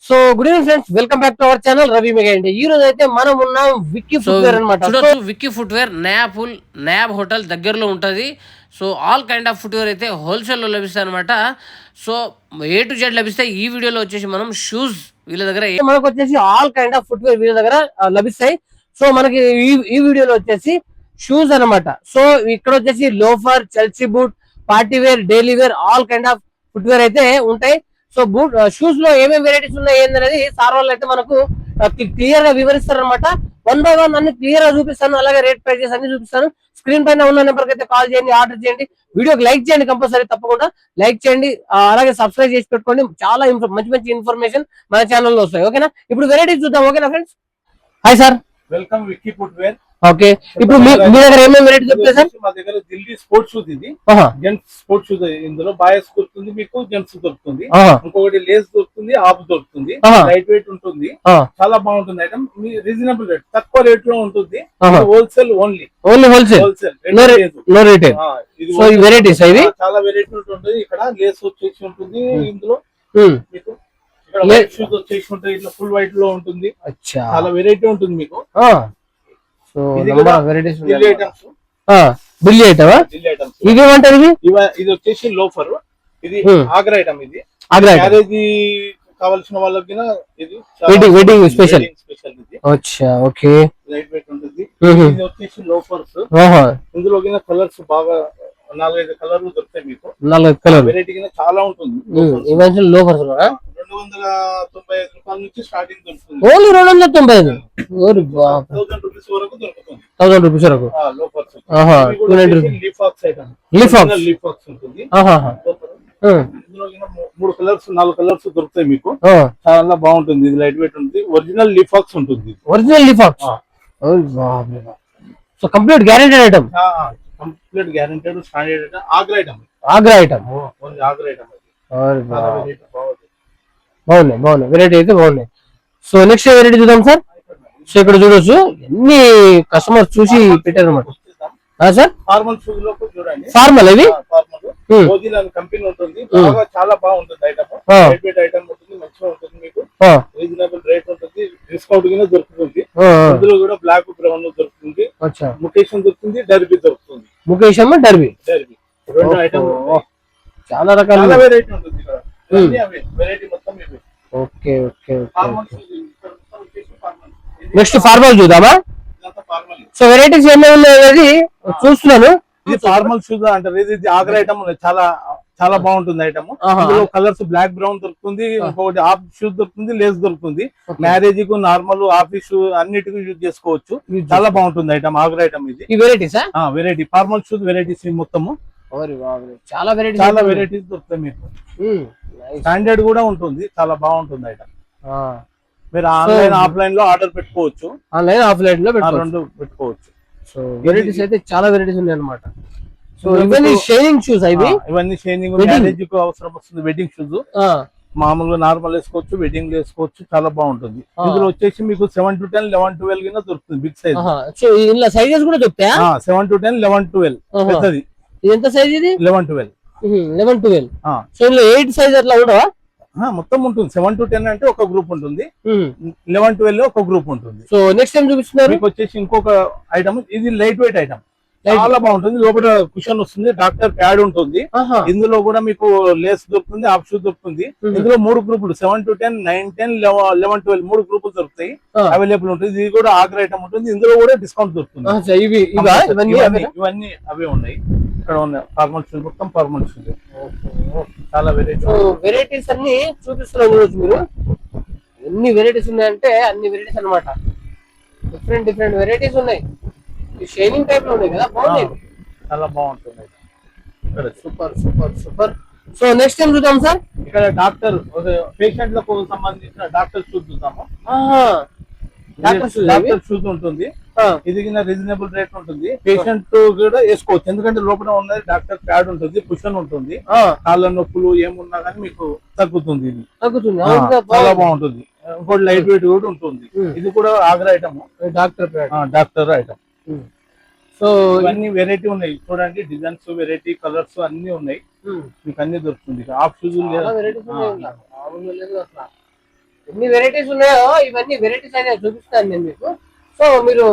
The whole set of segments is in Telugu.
So good evening friends, welcome back to our channel Ravi mega India. ఈ రోజు అయితే మనం ఉన్నాం విక్కీ ఫుట్వేర్ అన్నమాట. చూడొచ్చు, విక్కీ ఫుట్వేర్ నయాబ్ హోటల్ దగ్గరలో ఉంటుంది. So all kind of footwear అయితే హోల్సేల్లో లభిస్తాయి అనమాట. సో A to Z లభిస్తాయి. ఈ వీడియోలో వచ్చేసి మనం షూస్ వీళ్ళ దగ్గర మనకు వచ్చేసి ఆల్ కైండ్ ఆఫ్ ఫుట్వేర్ వీళ్ళ దగ్గర లభిస్తాయి. సో మనకి ఈ వీడియోలో వచ్చేసి షూస్ అన్నమాట. సో ఇక్కడ వచ్చేసి loafer, Chelsea boot, party wear, daily wear, all kind of footwear అయితే ఉంటాయి. సో బూట్ షూస్ లో ఏమేమి వెరైటీస్ ఉన్నాయి ఏందనేది సార్ వాళ్ళు అయితే మనకు క్లియర్ గా వివరిస్తారు అనమాట. వన్ బై వన్ అన్ని క్లియర్ గా చూపిస్తాను, అలాగే రేట్ ప్రైజెస్ అన్ని చూపిస్తాను. స్క్రీన్ పైన ఉన్న నెంబర్ కి అయితే కాల్ చేయండి, ఆర్డర్ చేయండి, వీడియోకి లైక్ చేయండి, కంపల్సరీ తప్పకుండా లైక్ చేయండి, అలాగే సబ్స్క్రైబ్ చేసి పెట్టుకోండి. చాలా మంచి మంచి ఇన్ఫర్మేషన్ మన ఛానల్లో వస్తాయి. ఓకేనా, ఇప్పుడు వెరైటీస్ చూద్దాం. ఓకేనా friends, hi sir, welcome Vicky footwear. Okay, ఇప్పుడు మీ దగ్గర ఏమేమి వెరైటీ చెప్తారు సార్? మా దగ్గర ఢిల్లీ స్పోర్ట్స్ షూస్, ఇది జెంట్స్ స్పోర్ట్స్ షూస్. ఇందులో బాయ్స్ దొరుకుతుంది, మీకు జెంట్స్ దొరుకుతుంది, ఇంకొకటి లేస్ దొరుకుతుంది, ఆఫ్ దొరుకుతుంది, లైట్ వెయిట్ ఉంటుంది, చాలా బాగుంటుంది ఐటమ్. రీజనబుల్ రేట్, తక్కువ రేట్ లో ఉంటుంది. హోల్సేల్ ఓన్లీ హోల్సేల్ వెరైటీస్ ఇవి చాలా వెరైటీ ఉంటుంది. ఇక్కడ లేస్ వచ్చేసి ఉంటుంది, ఇందులో మీకు షూస్ వచ్చేసి ఉంటుంది, ఇట్లా ఫుల్ వైట్ లో ఉంటుంది, చాలా వెరైటీ ఉంటుంది మీకు. సో వెరైటీస్ బిల్లి ఐటమ్ ఇది ఏమంటారు? ఇది వచ్చేసి లోఫర్, ఇది ఆగ్రా ఐటమ్. ఇది మ్యారేజ్ కావాల్సిన వాళ్ళకి ఇది వెడ్డింగ్ స్పెషల్ ఇది. ఓకే, లైట్ వెయిట్ ఉంటుంది. ఇది వచ్చేసి లోఫర్స్. ఇందులో కలర్స్ బాగా 4-5 కలర్లు దొరుకుతాయి మీకు. 4 కలర్ వెరైటీ చాలా ఉంటుంది. లోఫర్స్ 295 రూపాయల నుంచి స్టార్టింగ్ దొరుకుతుంది. ఓన్లీ 295 1000 రూపీస్ వరకు దొరుకుతుంది. 1000 రూపీస్ వరకు. లోఫర్స్ లీఫాక్స్ ఐటమ్, లీఫాక్స్ ఉంటుంది. ఇందులో 3 కలర్స్ 4 కలర్స్ దొరుకుతాయి మీకు. చాలా బాగుంటుంది. ఇది లైట్ వెయిట్ ఉంటుంది, ఒరిజినల్ లీఫాక్స్ ఉంటుంది. Original Leefox. So complete guaranteed item, complete guaranteed standard item. Agra item, Agra item, Agra item. బాగున్నాయి వెరైటీ అయితే బాగున్నాయి. సో నెక్స్ట్ వెరైటీ చూద్దాం సార్. సో ఇక్కడ చూడొచ్చు, ఎన్ని కస్టమర్స్ చూసి పెట్టారు అనమాట సార్. ఫార్మల్ షూస్ లో చూడండి, ఫార్మల్ ఇవి కంపెనీ ఉంటుంది, చాలా బాగుంటుంది ఐటమ్. లైట్ వెయిట్ ఐటమ్ ఉంటుంది, మంచిగా ఉంటుంది మీకు. రీజనబుల్ రేట్ ఉంటుంది, డిస్కౌంట్ గా దొరుకుతుంది. ఇందులో కూడా బ్లాక్ బ్రౌన్ దొరుకుతుంది, ముఖేష్ దొరుకుతుంది, డర్బీ దొరుకుతుంది. ముఖేష్ డర్బీ రెండు ఐటమ్ చాలా రకాల వెరైటీ ఉంటుంది ఇక్కడ. వెరైటీ మొత్తం ఇవి. ఓకే ఓకే, నెక్స్ట్ ఫార్మల్ చూద్దామా? సో వెరైటీస్ ఏమేమి ఉన్నాయి చూస్తున్నాను. ఇది ఫార్మల్ షూస్ అంటారు. ఇది ఆగ్రా ఐటమ్, చాలా చాలా బాగుంటుంది ఐటమ్. ఇందులో కలర్స్ బ్లాక్ బ్రౌన్ దొరుకుతుంది, ఇంకొకటి హాఫ్ షూస్ దొరుకుతుంది, లేస్ దొరుకుతుంది. మ్యారేజ్ కు, నార్మల్ ఆఫీస్ అన్నిటికీ యూజ్ చేసుకోవచ్చు. చాలా బాగుంటుంది ఐటమ్, ఆగ్రా ఐటమ్. ఇది ఈ varieties variety formal shoes varieties మొత్తము చాలా వెరైటీస్ దొరుకుతాయి మీకు. స్టాండర్డ్ కూడా ఉంటుంది, చాలా బాగుంటుంది ఐటమ్. మీరు ఆన్లైన్ ఆఫ్లైన్ లో ఆర్డర్ పెట్టుకోవచ్చు, ఆన్లైన్ ఆఫ్లైన్ లో రెండు పెట్టుకోవచ్చు. సో వెరైటీస్ అయితే చాలా వెరైటీస్ ఉన్నాయి అన్నమాట. సో ఇవన్నీ షైనింగ్ షూస్, ఇవన్నీ షైనింగ్, మ్యారేజ్ కు అవసరం వస్తుంది. వెడ్డింగ్ షూస్ మామూలుగా నార్మల్ వేసుకోవచ్చు, వెడ్డింగ్ వేసుకోవచ్చు, చాలా బాగుంటుంది. ఇందులో వచ్చేసి మీకు 7 to 10, 11, 12 కింద దొరుకుతుంది, బిగ్ సైజ్. సో ఇలా సైజెస్ కూడా దొరుకుతాయా? 7 to 10, 11, 12 పెద్దది. ఎంత సైజ్ ఇది? 11, 12. 11, 12. సో ఇందులో 8 సైజ్ అట్లా ఉండవా? మొత్తం ఉంటుంది. 7 to 10 అంటే ఒక గ్రూప్ ఉంటుంది, 11, 12 లో ఒక గ్రూప్ ఉంటుంది. సో నెక్స్ట్ టైం చూపిస్తున్నారు మీకు వచ్చేసి ఇంకొక ఐటమ్. ఇది లైట్ వెయిట్ ఐటమ్, చాలా బాగుంటుంది. లోపల కుషన్ వస్తుంది, డాక్టర్ ప్యాడ్ ఉంటుంది. ఇందులో కూడా మీకు లేస్ దొరుకుతుంది, హాఫ్ షూ దొరుకుతుంది. ఇందులో 3 గ్రూపులు 7 to 10, 9, 10, 11, 12 3 గ్రూపులు దొరుకుతాయి, అవైలబుల్ ఉంటుంది. ఇది కూడా ఆగ్రా ఐటమ్ ఉంటుంది. ఇందులో కూడా డిస్కౌంట్ దొరుకుతుంది. ఇవన్నీ అవే ఉన్నాయి. ఇక్కడ ఉన్నాయి ఫార్మల్ షూస్, మొత్తం ఫార్మల్ షూస్, చాలా వెరైటీస్ అన్ని చూపిస్తున్నారు. మీరు ఎన్ని వెరైటీస్ ఉన్నాయంటే అన్ని వెరైటీస్ అన్నమాట. డిఫరెంట్ వెరైటీస్ ఉన్నాయి. షైనింగ్ టైప్ లో ఉన్నాయి కదా, బాగున్నాయి, చాలా బాగుంటుంది. సూపర్. సో నెక్స్ట్ టైం చూద్దాం సార్. ఇక్కడ డాక్టర్ పేషెంట్లకు సంబంధించిన డాక్టర్ షూస్ చూద్దాము. డాక్టర్ షూస్ ఉంటుంది. ఇది రీజనబుల్ రేట్ ఉంటుంది, పేషెంట్ కూడా వేసుకోవచ్చు. ఎందుకంటే లోపల ఉన్నది డాక్టర్ ప్యాడ్ ఉంటుంది, కుషన్ ఉంటుంది. కాళ్ళ నొప్పులు ఏమున్నా కానీ మీకు తగ్గుతుంది. ఇది చాలా బాగుంటుంది. ఇంకోటి లైట్ వెయిట్ కూడా ఉంటుంది. ఇది కూడా Agra item, doctor item. So ఇవన్నీ వెరైటీ ఉన్నాయి చూడండి, డిజైన్స్, వెరైటీ, కలర్స్ అన్ని ఉన్నాయి. మీకు అన్ని దొరుకుతుంది. హాఫ్ షూస్ ఎన్ని వెరైటీస్ ఉన్నాయో ఇవన్నీ వెరైటీస్ అయితే చూపిస్తాను నేను మీకు. సో మీరు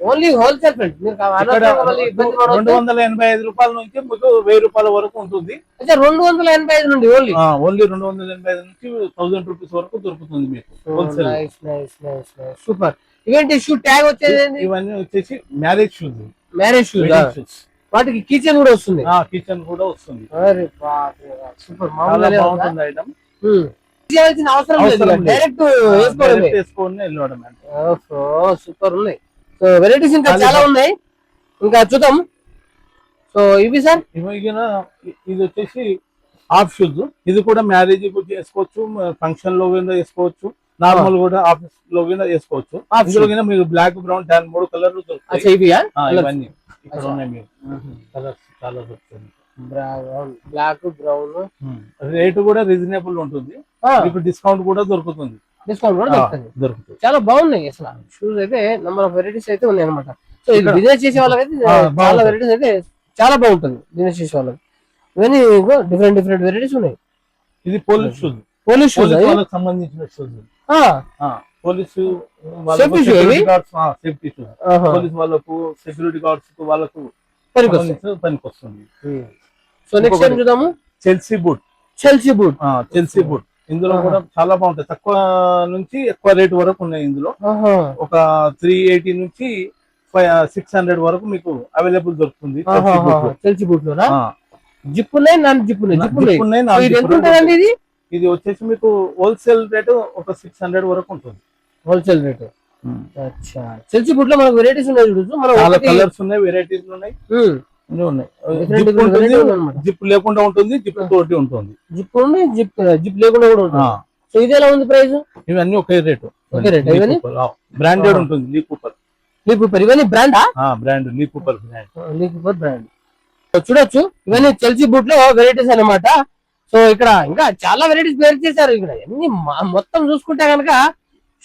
ఓన్లీ హోల్సేల్ ఫ్రెండ్స్, మీరు ఇక్కడ ఇబ్బంది పడవద్దు. 285 రూపాయల నుంచి మీకు 1000 రూపాయల వరకు ఉంటుంది. అంటే 285 నుండి ఓన్లీ ఓన్లీ 285 నుంచి 1000 రూపీస్ వరకు దొరుకుతుంది మీకు హోల్సేల్. సూపర్. ఇవేంటి షూ ట్యాగ్ వచ్చేది? ఇవన్నీ వచ్చేసి మ్యారేజ్ షూస్. మ్యారేజ్ షూస్, వాటికి కిచెన్ కూడా వస్తుంది. కిచెన్ కూడా వస్తుంది. సూపర్, చాలా బాగుంటుంది ఐటమ్. చేయాల్సిన అవసరం లేదు, డైరెక్ట్ వేసుకొని వెళ్ళడం. సూపర్ ఉన్నాయి. సో వెరైటీస్ ఇంకా చాలా ఉన్నాయి, ఇంకా చూద్దాం. సో ఇవి సార్, ఇది వచ్చేసి హాఫ్ షూస్. ఇది కూడా మ్యారేజ్ చేసుకోవచ్చు, ఫంక్షన్ లో కింద వేసుకోవచ్చు, నార్మల్ కూడా ఆఫీస్ లో కింద వేసుకోవచ్చు. ఇందులో కింద మీకు బ్లాక్, బ్రౌన్, ట్యాన్ 3 కలర్లు దొరుకుతాయి. ఇవన్నీ ఇక్కడ ఉన్నాయి మీకు కలర్స్ చాలా దొరుకుతుంది. Black, brown. రేటు కూడా రీజనబుల్ ఉంటుంది, మీకు డిస్కౌంట్ కూడా దొరుకుతుంది. డిస్కౌంట్ కూడా దొరుకుతుంది. చాలా బాగున్నాయి అసలు షూస్ అయితే, నెంబర్ ఆఫ్ వెరైటీస్ అయితే ఉన్నాయి అనమాట. సో ఇది బిజినెస్ చేసే వాళ్ళకైతే చాలా వెరైటీస్ అయితే చాలా బాగుంటుంది. బిజినెస్ చేసే వాళ్ళకి ఇవన్నీ డిఫరెంట్ డిఫరెంట్ వెరైటీస్ ఉన్నాయి. ఇది పోలీస్ షూస్. పోలీస్ షూస్ వాళ్ళకి సంబంధించిన shoes. Police safety shoes, police వాళ్ళకు, సెక్యూరిటీ గార్డ్స్ వాళ్ళకు పనికొస్తుంది. సో నెక్స్ట్ టైం చూద్దాము. Chelsea boot. చెల్సీ బూట్ ఇందులో కూడా చాలా బాగుంటాయి. తక్కువ నుంచి ఎక్కువ రేట్ వరకు ఉన్నాయి. ఇందులో ఒక 380 నుంచి 600 వరకు మీకు అవైలబుల్ దొరుకుతుంది. చెల్సీ బూట్ లో జిప్ ఉన్నాయి, నాన్ జిప్ ఉన్నాయి. ఇది వచ్చేసి మీకు హోల్సేల్ రేటు ఒక 600 వరకు ఉంటుంది. Wholesale rate. అచ్చా, చెల్సీ బూట్ లో మనకు వెరైటీస్ ఉన్నాయి. చాలా కలర్స్ ఉన్నాయి, వెరైటీస్ ఉన్నాయి. జిప్ లేకుండా ఉంటుంది, జిప్ తోటి ఉంటుంది. జిప్ లేకుండా కూడా ఉంటుంది. సో ఇది ఎలా ఉంది ప్రైస్? ఇవన్నీ ఒకే రేటు. బ్రాండెడ్ ఉంటుంది. లీ కూపర్ ఇవన్నీ brand. Brand Lee Cooper brand. చూడొచ్చు, ఇవన్నీ చెల్సీ బూట్ లో వెరైటీస్ అన్నమాట. సో ఇక్కడ ఇంకా చాలా వెరైటీస్ పేరు చేశారు. ఇక్కడ అన్ని మొత్తం చూసుకుంటే కనుక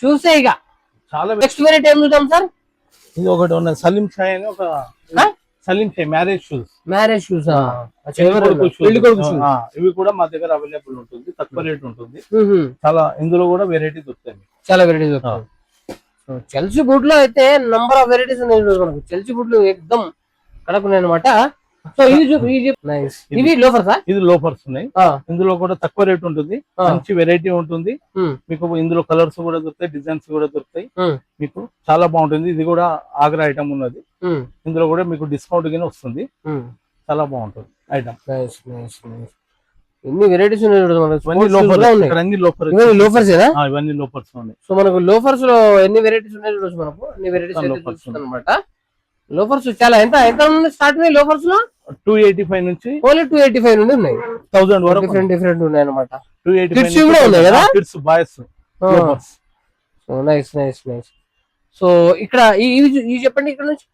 షూసే. ఇక చాలా నెక్స్ట్ వెరైటీ ఏం చూద్దాం సార్? ఇది ఒకటి ఉన్నది, సలీం షాయ్ అని ఒక సలీం షాయ్ మ్యారేజ్ షూస్. ఇవి కూడా మా దగ్గర అవైలబుల్ ఉంటుంది, తక్కువ రేట్ ఉంటుంది. చాలా ఇందులో కూడా వెరైటీ దొరుకుతాయి, చాలా వెరైటీస్ దొరుకుతాయి. చెల్సీ బూట్ లో అయితే నంబర్ ఆఫ్ వెరైటీస్ ఉన్నాయి మనకు. చెల్సీ బూట్ లో ఎక్దమ్ కడకున్నాయి అనమాట. సో ఇవి లోఫర్స్. ఇది లోఫర్స్ ఉన్నాయి. ఇందులో కూడా తక్కువ రేట్ ఉంటుంది, మంచి వెరైటీ ఉంటుంది మీకు. ఇందులో కలర్స్ కూడా దొరుకుతాయి, డిజైన్స్ కూడా దొరుకుతాయి మీకు. చాలా బాగుంటుంది. ఇది కూడా ఆగ్రా ఐటమ్ ఉన్నది. ఇందులో కూడా మీకు డిస్కౌంట్ కింద వస్తుంది. చాలా బాగుంటుంది ఐటమ్. ఎన్ని వెరైటీస్ ఉన్నాయి. ఇవన్నీ లోఫర్స్ ఉన్నాయి. సో మనకు లోఫర్స్ లో ఎన్ని వెరైటీస్ ఉన్నాయి మనకు. అన్ని వెరైటీస్ అనమాట. లోఫర్స్ చాలా ఎంత స్టార్ట్ ఉన్నాయి లోఫర్స్ లో? 285 నుంచి ఓన్లీ 285 నుండి ఉన్నాయి. 1000 వరకు డిఫరెంట్ ఉన్నాయి అనమాట. 285 కూడా ఉన్నాయి కదా, kids boys loafers. So nice. So ఇక్కడ ఇవి చెప్పండి ఇక్కడ నుంచి.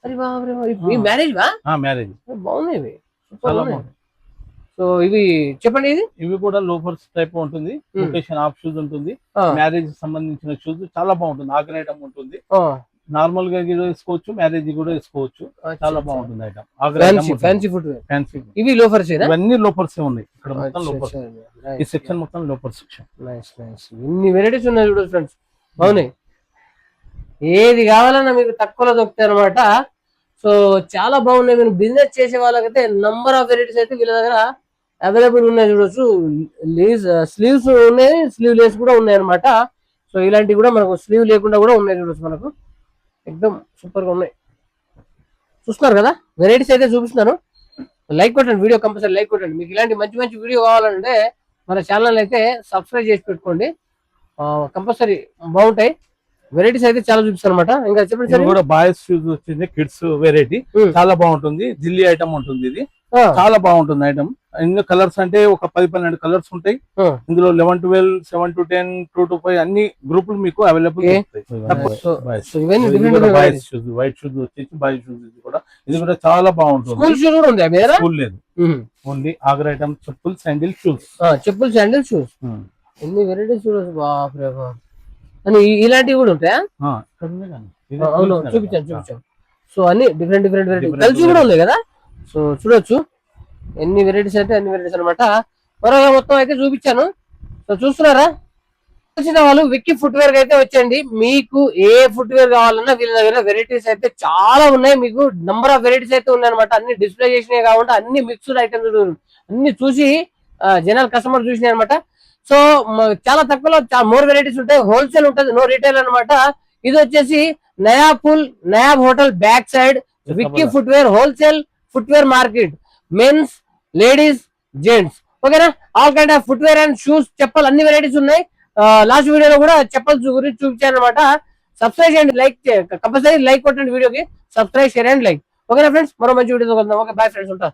అరే బాబరే, ఈ మ్యారేజ్ బాగున్నాయి ఇవి. సో ఇవి చెప్పండి. ఇవి కూడా లోఫర్స్ టైప్ ఉంటుంది. లొకేషన్ ఆఫ్ షూస్ ఉంటుంది. మ్యారేజ్ సంబంధించిన షూస్ చాలా బాగుంటుంది. ఆగ్రా ఐటమ్ ఉంటుంది. నార్మల్ గా వేసుకోవచ్చు, మ్యారేజ్ కూడా వేసుకోవచ్చు. చాలా బాగుంటుంది ఐటమ్. Fancy food. ఇవి లోఫర్స్. ఇవన్నీ లోఫర్స్ ఉన్నాయి. ఇక్కడ మొత్తం లోఫర్స్. ఈ సెక్షన్ మొత్తం లోఫర్ సెక్షన్. ఇన్ని వెరైటీస్ ఉన్నాయి చూడండి ఫ్రెండ్స్, బాగున్నాయి. ఏది కావాలన్నా మీకు తక్కువలో దొరుకుతాయి అనమాట. సో చాలా బాగున్నాయి. మీరు బిజినెస్ చేసే వాళ్ళకైతే నంబర్ ఆఫ్ వెరైటీస్ అయితే వీళ్ళ దగ్గర అవైలబుల్ ఉన్నాయి. చూడొచ్చు, స్లీవ్స్ ఉన్నాయి, స్లీవ్ లెస్ కూడా ఉన్నాయి అనమాట. సో ఇలాంటివి కూడా మనకు స్లీవ్ లేకుండా కూడా ఉన్నాయి. చూడొచ్చు, మనకు ఎక్దమ్ సూపర్ గా ఉన్నాయి. చూస్తున్నారు కదా, వెరైటీస్ అయితే చూపిస్తున్నాను. లైక్ కొట్టండి, వీడియో కంపల్సరీ లైక్ కొట్టండి. మీకు ఇలాంటి మంచి మంచి వీడియో కావాలంటే మన ఛానల్ అయితే సబ్స్క్రైబ్ చేసి పెట్టుకోండి. కంపల్సరీ బాగుంటాయి. వెరైటీస్ అయితే చాలా చూపిస్తాను అనమాట. ఇంకా చెప్పండి సార్. కూడా బాయ్స్ షూస్ వచ్చింది, కిడ్స్ వెరైటీ చాలా బాగుంటుంది. ఢిల్లీ ఐటమ్ ఉంటుంది. ఇది చాలా బాగుంటుంది ఐటమ్. ఎన్ని కలర్స్ అంటే ఒక 10-12 కలర్స్ ఉంటాయి. ఇందులో 11, 12, 7 to 10, 2 to 5 అన్ని గ్రూపులు మీకు అవైలబుల్ ఉంటాయి. వైట్ షూస్ వచ్చేసి బాయ్ షూస్. ఇది కూడా చాలా బాగుంటుంది. స్కూల్ లేదు, ఓన్లీ ఆగ్రా ఐటమ్. చెప్పుల్ శాండిల్ షూస్. ఎన్ని వెరైటీస్ చూడొచ్చు. అని ఇలాంటివి కూడా ఉంటాయా? అవును, చూపించాను. సో అన్ని డిఫరెంట్ వెరైటీ కలిసి కూడా ఉన్నాయి కదా. సో చూడొచ్చు, ఎన్ని వెరైటీస్ అంటే అన్ని వెరైటీస్ అనమాట. త్వరగా మొత్తం అయితే చూపించాను. సో చూస్తున్నారా, వచ్చిన వాళ్ళు విక్కీ ఫుట్వేర్ కి అయితే వచ్చండి. మీకు ఏ ఫుట్వేర్ కావాలన్నా వీళ్ళ దగ్గర వెరైటీస్ అయితే చాలా ఉన్నాయి. మీకు నంబర్ ఆఫ్ వెరైటీస్ అయితే ఉన్నాయి అనమాట. అన్ని డిస్ప్లే చేసినాయి కాకుండా అన్ని మిక్స్డ్ ఐటమ్స్ అన్ని చూసి జనరల్ కస్టమర్ చూసినాయి అనమాట. సో చాలా తక్కువలో మోర్ వెరైటీస్ ఉంటాయి. హోల్సేల్ ఉంటుంది, నో రీటైల్ అనమాట. ఇది వచ్చేసి Nayab hotel back side Vicky footwear wholesale footwear market, men's, ladies, gents. ఓకేనా, all kind of footwear and shoes, చెప్పలు అన్ని వెరైటీస్ ఉన్నాయి. లాస్ట్ వీడియోలో కూడా చెప్పల్స్ గురించి చూపించాను అనమాట. సబ్స్క్రైబ్ చేయండి, లైక్ కంపల్సరీ లైక్ కొట్టండి వీడియోకి. Subscribe, share and like. ఓకేనా ఫ్రెండ్స్, మరో మంచి వీడియోతో కలుద్దాం. ఓకే, బాయ్ ఫ్రెండ్స్, ఉంటా.